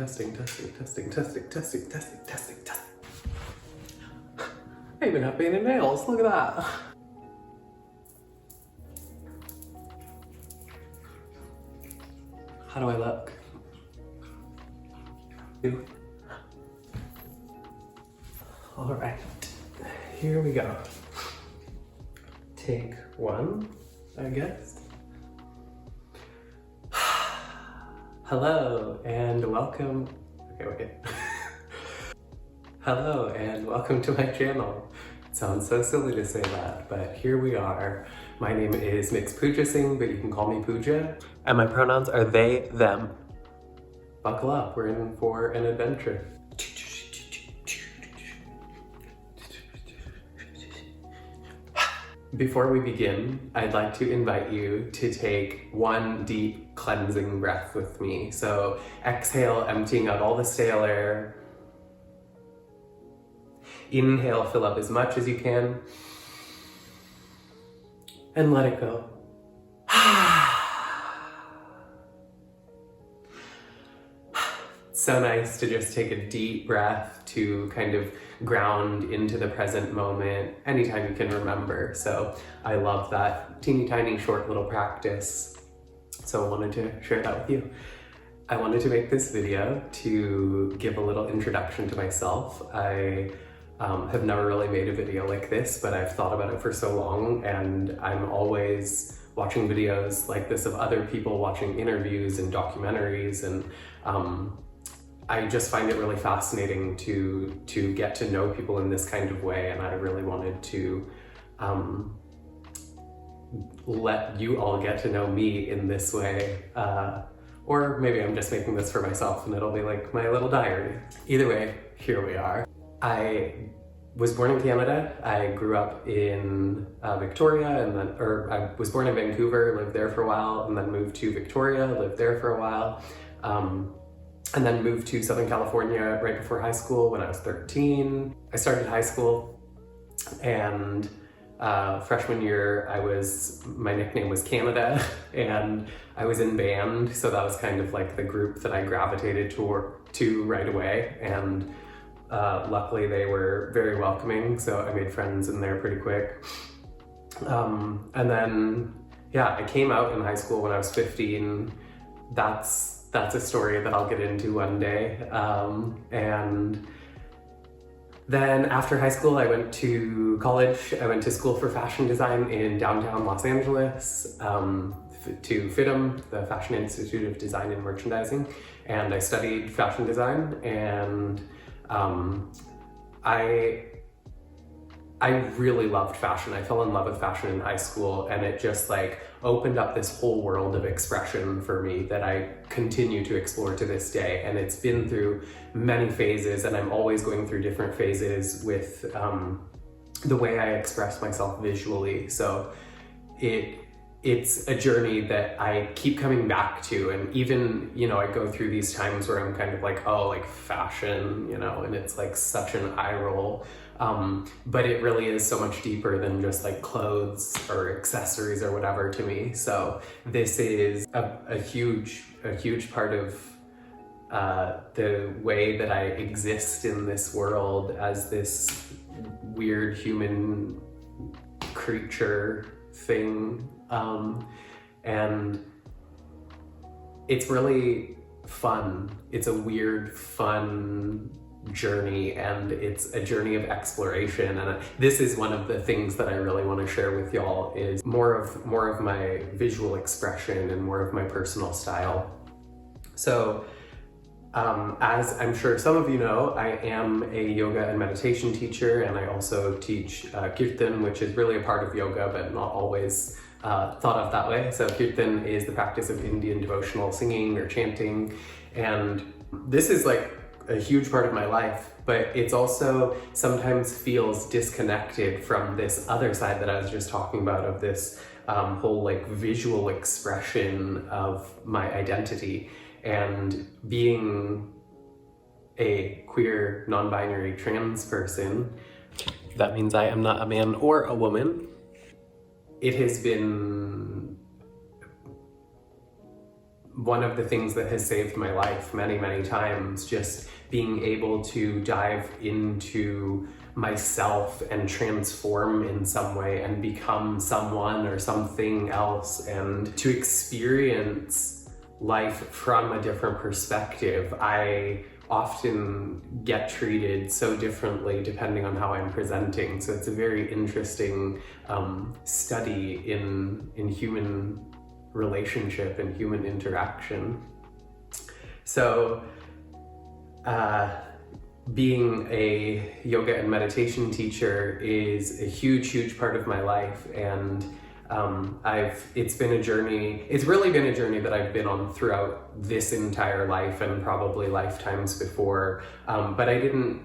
testing. I even have painted nails, look at that. How do I look? All right, here we go. Take one, I guess. Hello and welcome. Okay. Hello and welcome to my channel. It sounds so silly to say that, but here we are. My name is MxPujaSingh, but you can call me Pooja. And my pronouns are they, them. Buckle up, we're in for an adventure. Before we begin, I'd like to invite you to take one deep cleansing breath with me. So exhale, emptying out all the stale air. Inhale, fill up as much as you can. And let it go. So nice to just take a deep breath to kind of ground into the present moment anytime you can remember. So I love that teeny tiny short little practice. So I wanted to share that with you. I wanted to make this video to give a little introduction to myself. I have never really made a video like this, but I've thought about it for so long, and I'm always watching videos like this of other people, watching interviews and documentaries, and I just find it really fascinating to get to know people in this kind of way, and I really wanted to let you all get to know me in this way. Or maybe I'm just making this for myself and it'll be like my little diary. Either way, here we are. I was born in Canada. I grew up in Victoria, I was born in Vancouver, lived there for a while, and then moved to Victoria, lived there for a while. And then moved to Southern California right before high school when I was 13. I started high school, and freshman year my nickname was Canada, and I was in band, so that was kind of like the group that I gravitated to right away, and luckily they were very welcoming, so I made friends in there pretty quick. And then, yeah, I came out in high school when I was 15. That's a story that I'll get into one day. And then after high school, I went to college. I went to school for fashion design in downtown Los Angeles, to FIDM, the Fashion Institute of Design and Merchandising. And I studied fashion design, and I really loved fashion. I fell in love with fashion in high school, and it just like opened up this whole world of expression for me that I continue to explore to this day. And it's been through many phases, and I'm always going through different phases with the way I express myself visually. So it's a journey that I keep coming back to, and even, I go through these times where I'm kind of like, oh, like fashion, and it's like such an eye roll. But it really is so much deeper than just like clothes or accessories or whatever to me. So this is a huge part of the way that I exist in this world as this weird human creature thing. And it's really fun. It's a weird, fun journey, and it's a journey of exploration. And this is one of the things that I really want to share with y'all, is more of my visual expression and more of my personal style. So as I'm sure some of you know, I am a yoga and meditation teacher, and I also teach kirtan, which is really a part of yoga, but not always thought of that way. So kirtan is the practice of Indian devotional singing or chanting, and this is like a huge part of my life, but it's also sometimes feels disconnected from this other side that I was just talking about, of this whole like visual expression of my identity. And being a queer, non-binary trans person, that means I am not a man or a woman. It has been one of the things that has saved my life many, many times, just being able to dive into myself and transform in some way and become someone or something else, and to experience life from a different perspective. I often get treated so differently depending on how I'm presenting. So it's a very interesting study in human relationship and human interaction. So being a yoga and meditation teacher is a huge, huge part of my life, and it's been a journey. It's really been a journey that I've been on throughout this entire life and probably lifetimes before. But I didn't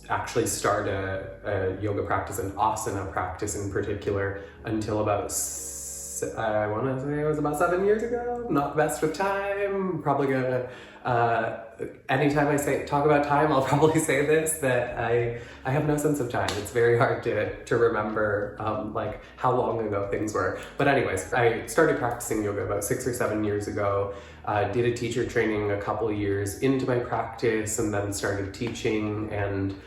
actually start a yoga practice, an asana practice in particular, until about I want to say it was about 7 years ago. Not the best with time. Probably gonna, anytime I talk about time, I'll probably say this, that I have no sense of time. It's very hard to remember like how long ago things were. But anyways, I started practicing yoga about 6 or 7 years ago. Did a teacher training a couple of years into my practice, and then started teaching, and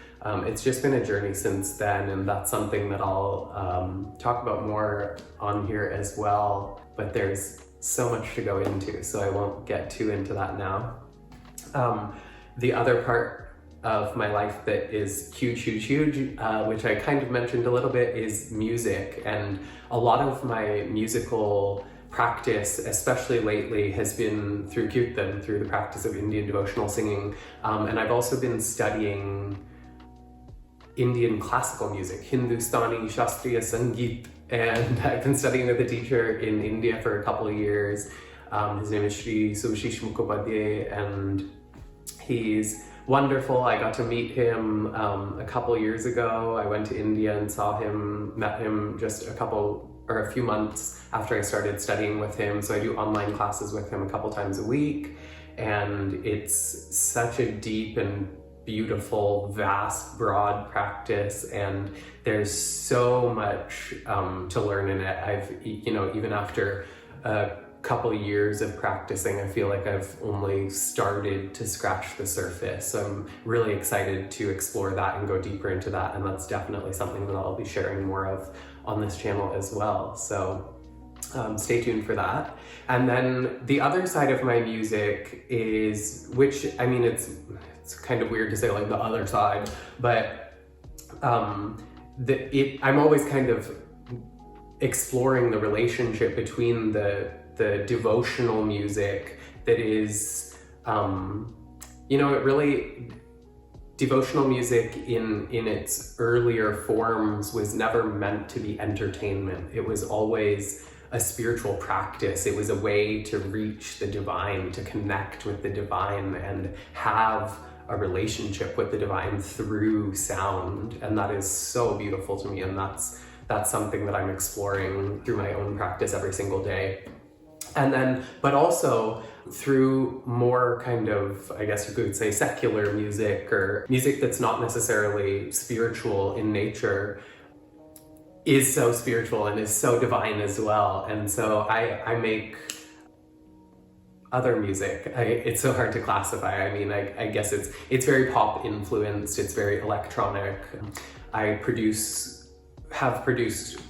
it's just been a journey since then, and that's something that I'll talk about more on here as well, but there's so much to go into, so I won't get too into that now. The other part of my life that is huge, huge, huge, which I kind of mentioned a little bit, is music. And a lot of my musical practice, especially lately, has been through kirtan, through the practice of Indian devotional singing. And I've also been studying Indian classical music, Hindustani Shastriya Sangeet, and I've been studying with a teacher in India for a couple of years. His name is Sri Subhashish Mukhopadhyay, and he's wonderful. I got to meet him a couple years ago. I went to India and met him just a few months after I started studying with him. So I do online classes with him a couple times a week, and it's such a deep and beautiful, vast, broad practice, and there's so much to learn in it. Even after a couple of years of practicing, I feel like I've only started to scratch the surface. I'm really excited to explore that and go deeper into that, and that's definitely something that I'll be sharing more of on this channel as well. So stay tuned for that. And then the other side of my music is, which, I mean, it's kind of weird to say like the other side, but I'm always kind of exploring the relationship between the devotional music that is, devotional music in its earlier forms was never meant to be entertainment. It was always a spiritual practice. It was a way to reach the divine, to connect with the divine and have a relationship with the divine through sound. And that is so beautiful to me, and that's something that I'm exploring through my own practice every single day. And then, but also through more kind of, I guess you could say, secular music, or music that's not necessarily spiritual in nature, is so spiritual and is so divine as well. And so I make other music. It's so hard to classify. I mean, I guess it's very pop influenced, it's very electronic. I have produced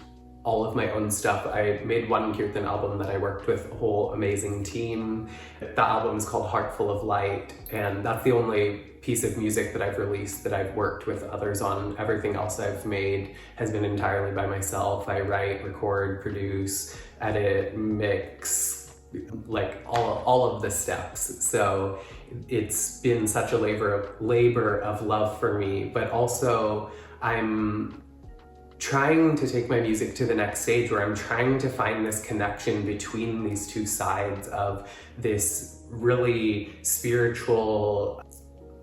all of my own stuff. I made one kirtan album that I worked with a whole amazing team. That album is called Heart Full of Light, and that's the only piece of music that I've released that I've worked with others on. Everything else I've made has been entirely by myself. I write, record, produce, edit, mix, like all of the steps. So it's been such a labor of love for me, but also I'm trying to take my music to the next stage, where I'm trying to find this connection between these two sides of this really spiritual,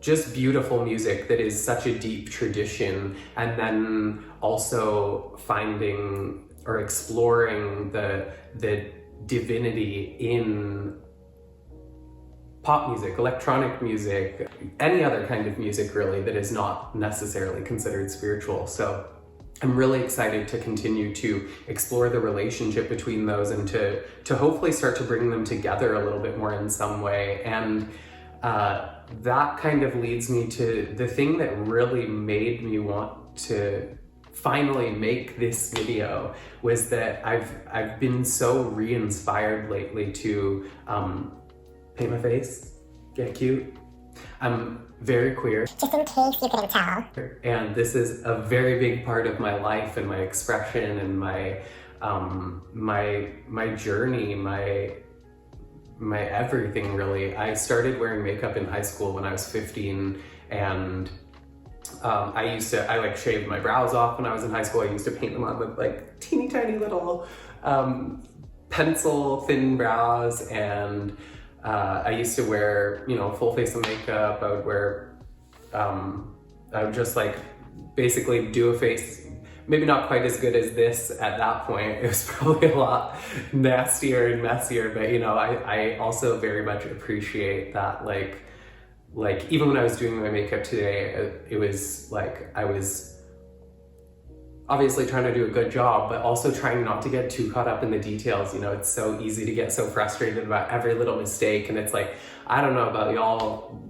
just beautiful music that is such a deep tradition, and then also finding or exploring the divinity in pop music, electronic music, any other kind of music really that is not necessarily considered spiritual. So I'm really excited to continue to explore the relationship between those and to hopefully start to bring them together a little bit more in some way. And that kind of leads me to the thing that really made me want to finally make this video, was that I've been so re-inspired lately to paint my face, get cute. I'm very queer. Just in case you couldn't tell. And this is a very big part of my life and my expression and my my journey, my everything, really. I started wearing makeup in high school when I was 15, and I like shaved my brows off when I was in high school. I used to paint them on with like teeny tiny little pencil thin brows, and I used to wear, you know, full face of makeup. I would wear, I would just like basically do a face, maybe not quite as good as this at that point. It was probably a lot nastier and messier, but you know, I also very much appreciate that, like even when I was doing my makeup today, it was like I was obviously trying to do a good job, but also trying not to get too caught up in the details. You know, it's so easy to get so frustrated about every little mistake, and it's like, I don't know about y'all,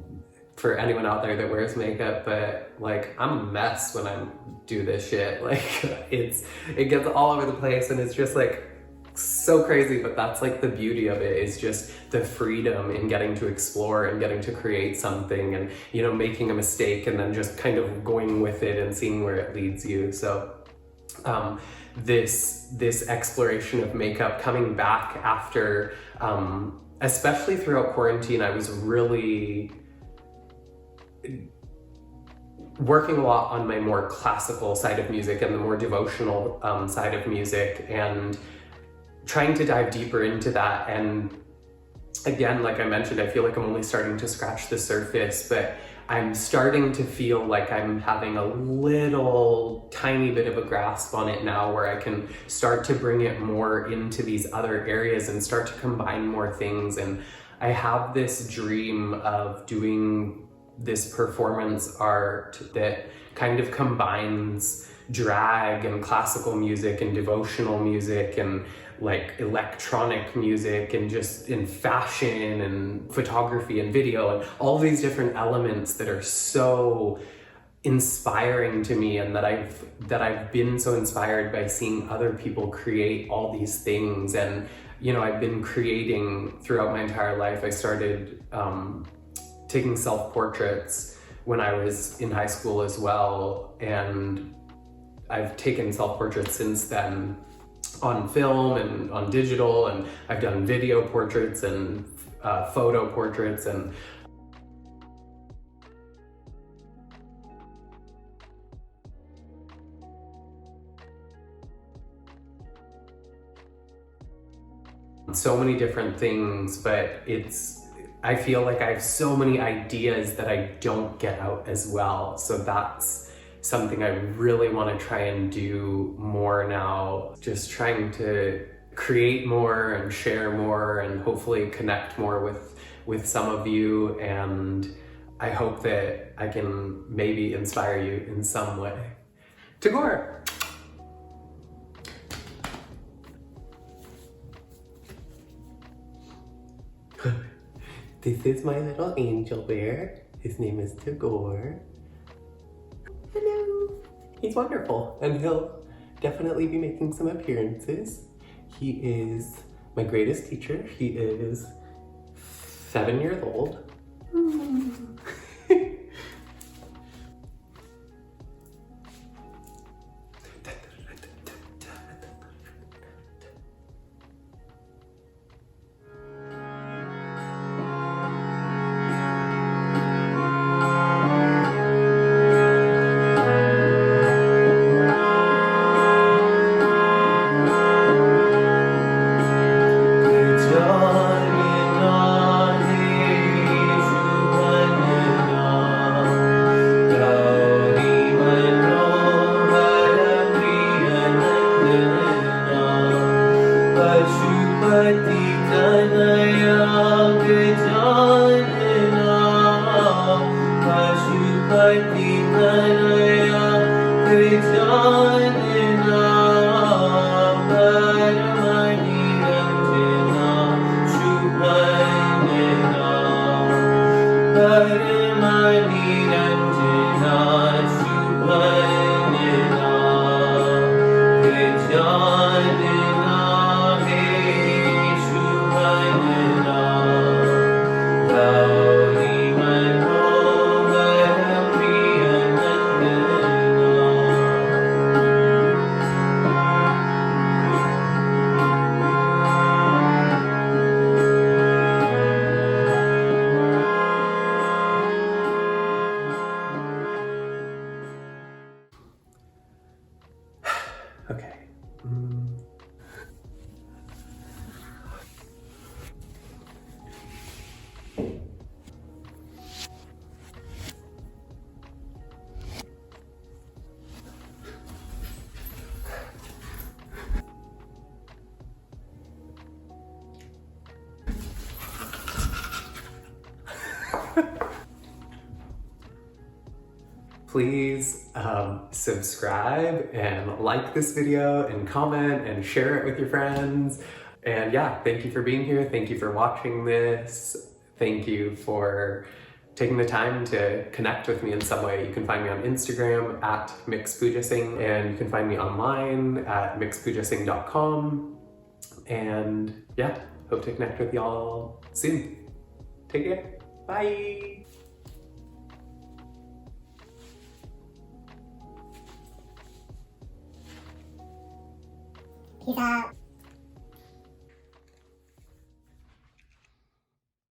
for anyone out there that wears makeup, but like, I'm a mess when I do this shit. Like, it gets all over the place, and it's just like so crazy, but that's like the beauty of it, is just the freedom in getting to explore and getting to create something, and, you know, making a mistake and then just kind of going with it and seeing where it leads you. So this exploration of makeup, coming back after, especially throughout quarantine, I was really working a lot on my more classical side of music and the more devotional side of music, and trying to dive deeper into that. And again, like I mentioned, I feel like I'm only starting to scratch the surface, but I'm starting to feel like I'm having a little tiny bit of a grasp on it now, where I can start to bring it more into these other areas and start to combine more things. And I have this dream of doing this performance art that kind of combines drag and classical music and devotional music and like electronic music and just in fashion and photography and video and all these different elements that are so inspiring to me, and that I've been so inspired by seeing other people create all these things. And you know, I've been creating throughout my entire life. I started taking self-portraits when I was in high school as well, and I've taken self-portraits since then on film and on digital, and I've done video portraits and photo portraits, and so many different things. But I feel like I have so many ideas that I don't get out as well. So that's something I really want to try and do more now, just trying to create more and share more and hopefully connect more with some of you. And I hope that I can maybe inspire you in some way. Tagore! This is my little angel bear. His name is Tagore. Hello! He's wonderful, and he'll definitely be making some appearances. He is my greatest teacher. He is 7 years old. Okay. Please subscribe and like this video and comment and share it with your friends. And yeah, thank you for being here. Thank you for watching this. Thank you for taking the time to connect with me in some way. You can find me on Instagram at MxPujaSingh, and you can find me online at MxPujaSingh.com. And yeah, hope to connect with y'all soon. Take care. Bye. Peace out.